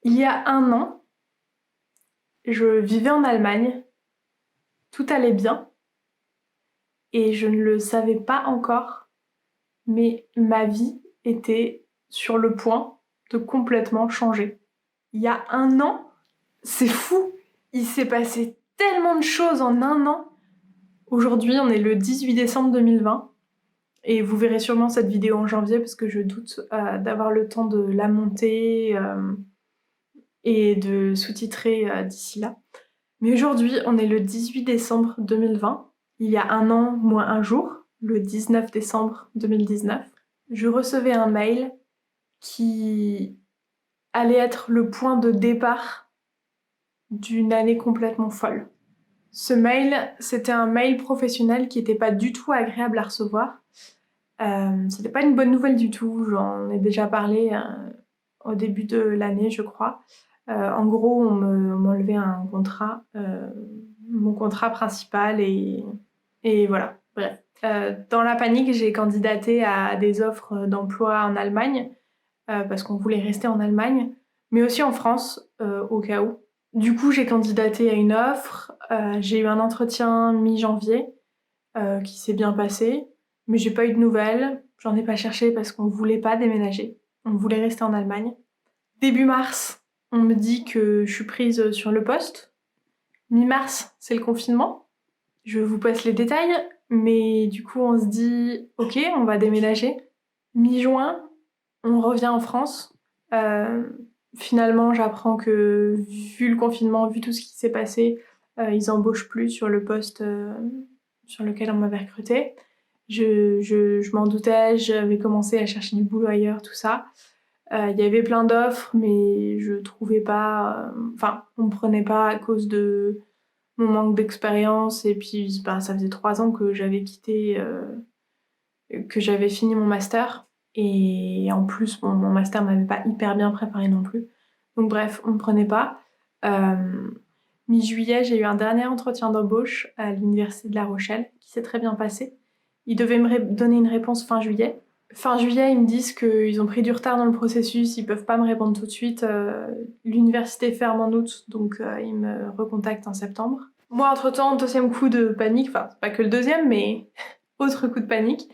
Il y a un an, je vivais en Allemagne, tout allait bien et je ne le savais pas encore, mais ma vie était sur le point de complètement changer. Il y a un an, c'est fou, il s'est passé tellement de choses en un an. Aujourd'hui, on est le 18 décembre 2020 et vous verrez sûrement cette vidéo en janvier parce que je doute d'avoir le temps de la monter et de sous-titrer d'ici là. Mais aujourd'hui, on est le 18 décembre 2020. Il y a un an, moins un jour, le 19 décembre 2019, je recevais un mail qui allait être le point de départ d'une année complètement folle. Ce mail, c'était un mail professionnel qui n'était pas du tout agréable à recevoir. C'était pas une bonne nouvelle du tout, j'en ai déjà parlé au début de l'année, je crois. En gros, on m'enlevait un contrat, mon contrat principal, et voilà. Bref. Dans la panique, j'ai candidaté à des offres d'emploi en Allemagne, parce qu'on voulait rester en Allemagne, mais aussi en France, au cas où. Du coup, j'ai candidaté à une offre, j'ai eu un entretien mi-janvier, qui s'est bien passé, mais j'ai pas eu de nouvelles. J'en ai pas cherché parce qu'on voulait pas déménager. On voulait rester en Allemagne. Début mars, on me dit que je suis prise sur le poste. Mi-mars, c'est le confinement. Je vous passe les détails, mais du coup, on se dit, ok, on va déménager. Mi-juin, on revient en France. Euh, Finalement, j'apprends que, vu le confinement, vu tout ce qui s'est passé, ils embauchent plus sur le poste sur lequel on m'avait recruté. Je m'en doutais, j'avais commencé à chercher du boulot ailleurs, tout ça. Il y avait plein d'offres, mais je trouvais pas. Enfin, on me prenait pas à cause de mon manque d'expérience. Et puis, ben, ça faisait 3 ans que j'avais quitté, que j'avais fini mon master. Et en plus, mon master m'avait pas hyper bien préparé non plus. Donc bref, on me prenait pas. Euh, Mi-juillet, j'ai eu un dernier entretien d'embauche à l'université de La Rochelle, qui s'est très bien passé. Ils devaient donner une réponse fin juillet. Fin juillet, ils me disent qu'ils ont pris du retard dans le processus, ils peuvent pas me répondre tout de suite. L'université ferme en août, donc ils me recontactent en septembre. Moi, entre-temps, deuxième coup de panique, enfin, c'est pas que le deuxième, mais autre coup de panique.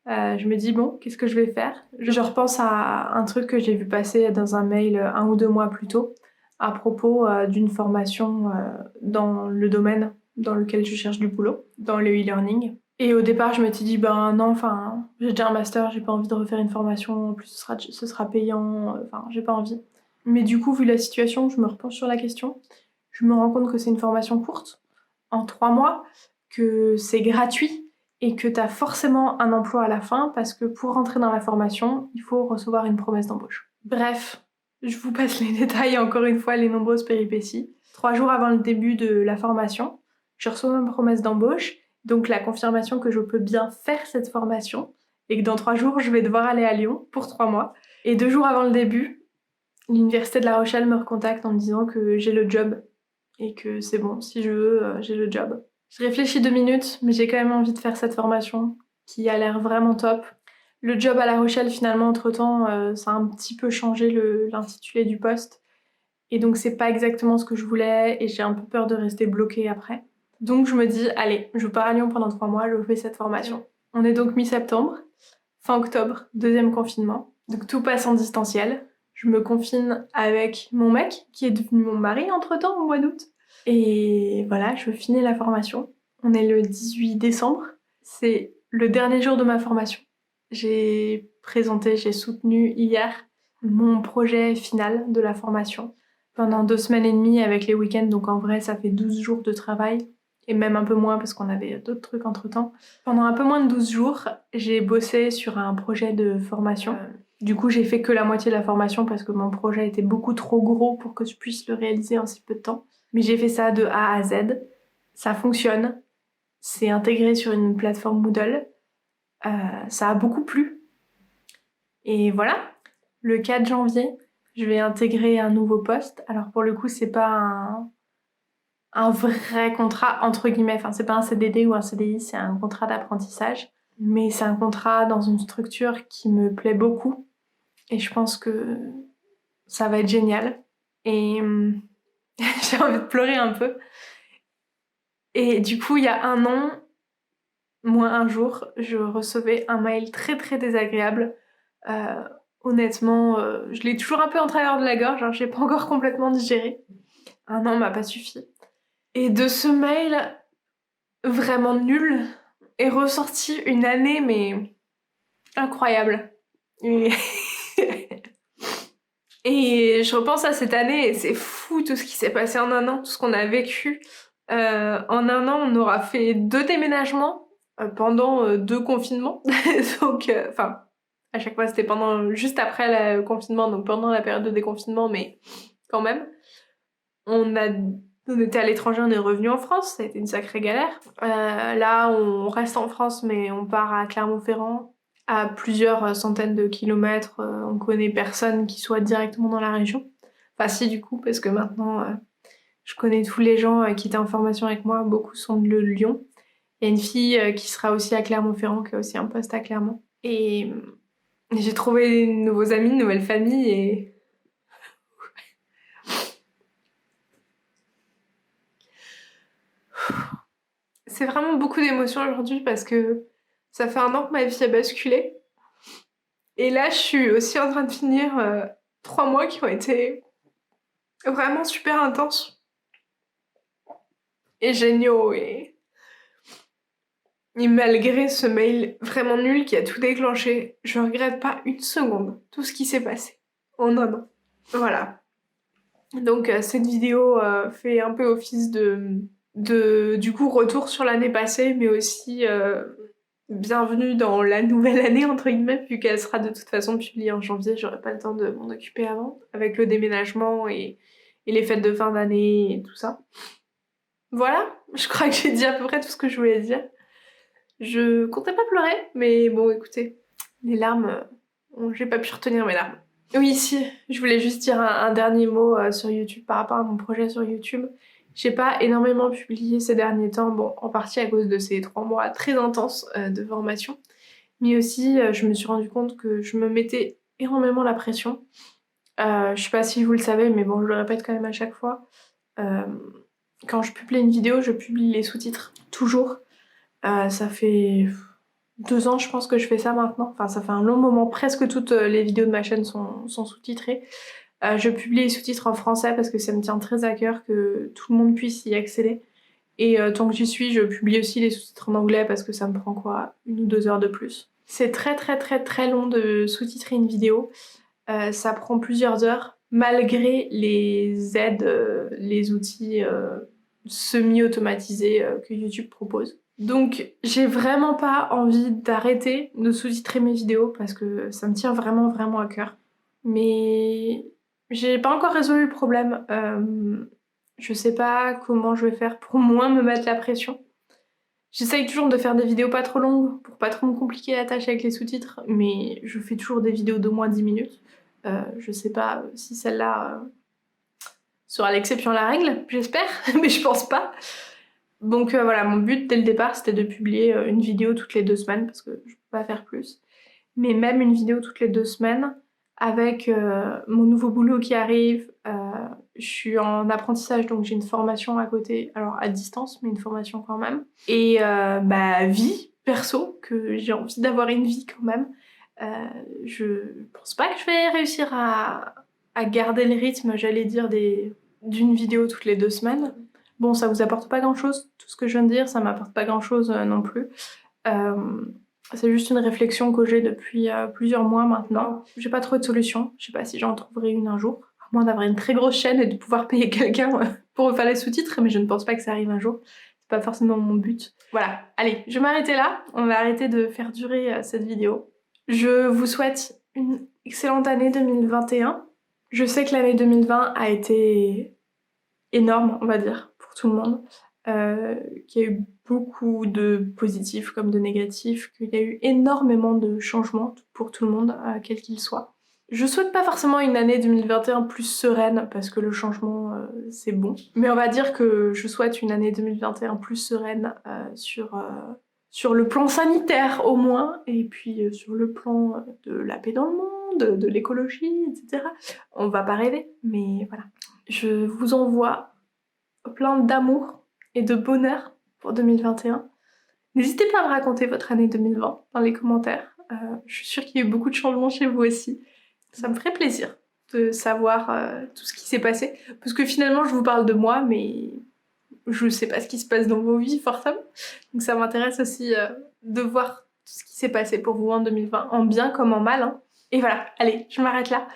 Je me dis, bon, qu'est-ce que je vais faire? Je repense à un truc que j'ai vu passer dans un mail 1 ou 2 mois plus tôt, à propos d'une formation dans le domaine dans lequel je cherche du boulot, dans le e-learning. Et au départ, je m'étais dit, ben non, enfin, j'ai déjà un master, j'ai pas envie de refaire une formation, en plus ce sera payant, enfin, j'ai pas envie. Mais du coup, vu la situation, je me repenche sur la question. Je me rends compte que c'est une formation courte, en 3 mois, que c'est gratuit et que t'as forcément un emploi à la fin parce que pour rentrer dans la formation, il faut recevoir une promesse d'embauche. Bref, je vous passe les détails, encore une fois, les nombreuses péripéties. 3 jours avant le début de la formation, je reçois ma promesse d'embauche, donc la confirmation que je peux bien faire cette formation et que dans 3 jours, je vais devoir aller à Lyon pour 3 mois. Et 2 jours avant le début, l'université de La Rochelle me recontacte en me disant que j'ai le job et que c'est bon, si je veux, j'ai le job. Je réfléchis 2 minutes, mais j'ai quand même envie de faire cette formation qui a l'air vraiment top. Le job à La Rochelle, finalement, entre-temps, ça a un petit peu changé l'intitulé du poste. Et donc, c'est pas exactement ce que je voulais et j'ai un peu peur de rester bloquée après. Donc, je me dis, allez, je pars à Lyon pendant 3 mois, je fais cette formation. On est donc mi-septembre, fin octobre, deuxième confinement. Donc, tout passe en distanciel. Je me confine avec mon mec, qui est devenu mon mari entre-temps, au mois d'août. Et voilà, je finis la formation. On est le 18 décembre. C'est le dernier jour de ma formation. J'ai soutenu hier mon projet final de la formation pendant 2 semaines et demie avec les week-ends. Donc en vrai, ça fait 12 jours de travail. Et même un peu moins parce qu'on avait d'autres trucs entre-temps. Pendant un peu moins de 12 jours, j'ai bossé sur un projet de formation. Du coup, j'ai fait que la moitié de la formation parce que mon projet était beaucoup trop gros pour que je puisse le réaliser en si peu de temps. Mais j'ai fait ça de A à Z. Ça fonctionne. C'est intégré sur une plateforme Moodle. Ça a beaucoup plu. Et voilà, le 4 janvier, je vais intégrer un nouveau poste. Alors pour le coup, c'est pas un vrai contrat, entre guillemets. Enfin, c'est pas un CDD ou un CDI, c'est un contrat d'apprentissage. Mais c'est un contrat dans une structure qui me plaît beaucoup. Et je pense que ça va être génial. Et j'ai envie de pleurer un peu. Et du coup, il y a 1 an, moi un jour, je recevais un mail très très désagréable. Honnêtement, je l'ai toujours un peu en travers de la gorge, hein, j'ai pas encore complètement digéré. 1 an m'a pas suffi. Et de ce mail vraiment nul est ressortie une année mais incroyable. Et, et je repense à cette année et c'est fou tout ce qui s'est passé en 1 an, tout ce qu'on a vécu. En 1 an, on aura fait 2 déménagements pendant 2 confinements. Donc, enfin, à chaque fois c'était juste après le confinement, donc pendant la période de déconfinement, mais quand même. On était à l'étranger, on est revenu en France, ça a été une sacrée galère. Là, on reste en France, mais on part à Clermont-Ferrand, à plusieurs centaines de kilomètres. On connaît personne qui soit directement dans la région. Enfin, si, du coup, parce que maintenant, je connais tous les gens qui étaient en formation avec moi, beaucoup sont de Lyon. Il y a une fille qui sera aussi à Clermont-Ferrand, qui a aussi un poste à Clermont. Et j'ai trouvé de nouveaux amis, une nouvelle famille, et c'est vraiment beaucoup d'émotions aujourd'hui parce que ça fait 1 an que ma vie a basculé. Et là, je suis aussi en train de finir 3 mois qui ont été vraiment super intenses et géniaux. Et malgré ce mail vraiment nul qui a tout déclenché, je regrette pas une seconde tout ce qui s'est passé en 1 an. Voilà. Donc cette vidéo fait un peu office du coup retour sur l'année passée, mais aussi bienvenue dans la nouvelle année entre guillemets, vu qu'elle sera de toute façon publiée en janvier, j'aurai pas le temps de m'en occuper avant, avec le déménagement et les fêtes de fin d'année et tout ça. Voilà, je crois que j'ai dit à peu près tout ce que je voulais dire. Je comptais pas pleurer, mais bon écoutez, les larmes, j'ai pas pu retenir mes larmes. Oui, si, je voulais juste dire un dernier mot sur YouTube par rapport à mon projet sur YouTube. J'ai pas énormément publié ces derniers temps, bon, en partie à cause de ces 3 mois très intenses de formation, mais aussi je me suis rendu compte que je me mettais énormément la pression. Je sais pas si vous le savez, mais bon, je le répète quand même à chaque fois. Euh, Quand je publie une vidéo, je publie les sous-titres, toujours. Ça fait 2 ans, je pense que je fais ça maintenant. Enfin, ça fait un long moment. Presque toutes les vidéos de ma chaîne sont sous-titrées. Je publie les sous-titres en français parce que ça me tient très à cœur que tout le monde puisse y accéder. Et tant que j'y suis, je publie aussi les sous-titres en anglais parce que ça me prend quoi, 1 ou 2 heures de plus. C'est très très très très long de sous-titrer une vidéo. Ça prend plusieurs heures malgré les aides, les outils semi-automatisés que YouTube propose. Donc j'ai vraiment pas envie d'arrêter de sous-titrer mes vidéos parce que ça me tient vraiment vraiment à cœur. Mais j'ai pas encore résolu le problème. Je sais pas comment je vais faire pour moins me mettre la pression. J'essaye toujours de faire des vidéos pas trop longues pour pas trop me compliquer la tâche avec les sous-titres, mais je fais toujours des vidéos d'au moins 10 minutes. Je sais pas si celle-là sera l'exception à la règle, j'espère, mais je pense pas. Donc voilà, mon but dès le départ c'était de publier une vidéo toutes les 2 semaines parce que je peux pas faire plus. Mais même une vidéo toutes les 2 semaines avec mon nouveau boulot qui arrive. Je suis en apprentissage donc j'ai une formation à côté, alors à distance mais une formation quand même. Et bah vie perso, que j'ai envie d'avoir une vie quand même. Je pense pas que je vais réussir à garder le rythme, j'allais dire, d'une vidéo toutes les 2 semaines. Bon, ça vous apporte pas grand chose, tout ce que je viens de dire, ça m'apporte pas grand chose non plus. C'est juste une réflexion que j'ai depuis plusieurs mois maintenant. J'ai pas trouvé de solution, je sais pas si j'en trouverai une un jour. À moins d'avoir une très grosse chaîne et de pouvoir payer quelqu'un pour faire les sous-titres, mais je ne pense pas que ça arrive un jour. C'est pas forcément mon but. Voilà, allez, je vais m'arrêter là. On va arrêter de faire durer cette vidéo. Je vous souhaite une excellente année 2021. Je sais que l'année 2020 a été énorme, on va dire, pour tout le monde. Qu'il y a eu beaucoup de positifs comme de négatifs, qu'il y a eu énormément de changements pour tout le monde, quel qu'il soit. Je souhaite pas forcément une année 2021 plus sereine, parce que le changement, c'est bon. Mais on va dire que je souhaite une année 2021 plus sereine sur le plan sanitaire au moins, et puis sur le plan de la paix dans le monde, de l'écologie, etc. On va pas rêver, mais voilà. Je vous envoie plein d'amour et de bonheur pour 2021. N'hésitez pas à me raconter votre année 2020 dans les commentaires. Je suis sûre qu'il y a eu beaucoup de changements chez vous aussi. Ça me ferait plaisir de savoir tout ce qui s'est passé. Parce que finalement, je vous parle de moi, mais je sais pas ce qui se passe dans vos vies, forcément. Donc ça m'intéresse aussi de voir tout ce qui s'est passé pour vous en 2020, en bien comme en mal, hein. Et voilà, allez, je m'arrête là.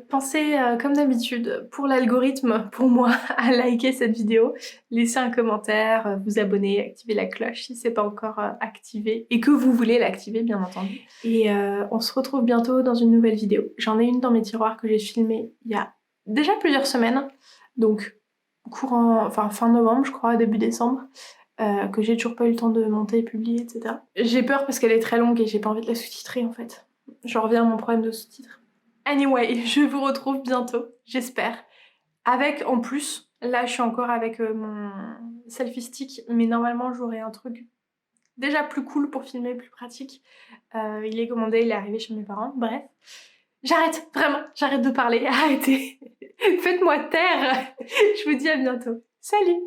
Pensez, comme d'habitude, pour l'algorithme, pour moi, à liker cette vidéo, laisser un commentaire, vous abonner, activer la cloche si c'est pas encore activé et que vous voulez l'activer, bien entendu. Et on se retrouve bientôt dans une nouvelle vidéo. J'en ai une dans mes tiroirs que j'ai filmée il y a déjà plusieurs semaines, donc fin novembre, je crois, début décembre. Que j'ai toujours pas eu le temps de monter, publier, etc. J'ai peur parce qu'elle est très longue et j'ai pas envie de la sous-titrer en fait. J'en reviens à mon problème de sous-titres. Anyway, je vous retrouve bientôt, j'espère. Avec, en plus, là je suis encore avec mon selfie stick, mais normalement j'aurai un truc déjà plus cool pour filmer, plus pratique. Il est commandé, il est arrivé chez mes parents, bref. J'arrête, vraiment, j'arrête de parler, arrêtez. Faites-moi taire. Je vous dis à bientôt. Salut!